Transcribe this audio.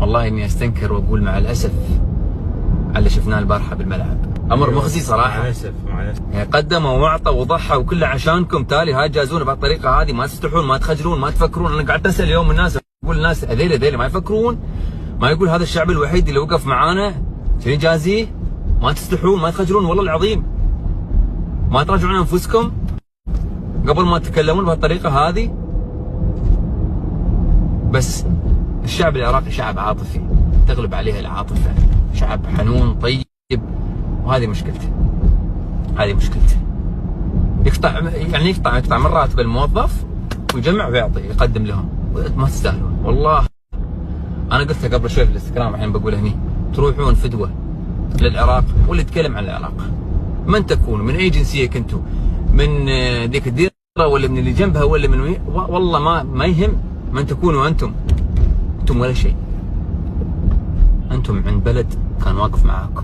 والله اني استنكر واقول مع الاسف على اللي شفناه البارحه بالملعب. امر مخزي صراحه. مع الاسف يعني قدموا واعطوا وضحى وكله عشانكم، تالي هاي جازونا بهالطريقه هذه. ما تستحون، ما تخجلون، ما تفكرون. انا قعدت اسال اليوم الناس، اقول الناس هذيل ما يفكرون، ما يقول هذا الشعب الوحيد اللي وقف معانا شنو يجازيه؟ ما تستحون، ما تخجلون والله العظيم. ما تراجعون انفسكم قبل ما تتكلمون بهالطريقه هذه. بس الشعب العراقي شعب عاطفي، تغلب عليه العاطفه، شعب حنون طيب، وهذه مشكلته. هذه مشكلته. يقطع من راتب الموظف ويجمع ويعطي يقدم لهم. ما تستاهلون والله. انا قلتها قبل شوي في الانستغرام، الحين بقولها هني. تروحون فدوه للعراق واللي يتكلم عن العراق، من تكونوا، من اي جنسيه كنتوا، من ذيك الديره ولا من اللي جنبها ولا من والله ما يهم من تكونوا انتم ولا شيء. انتم عند بلد كان واقف معاكم.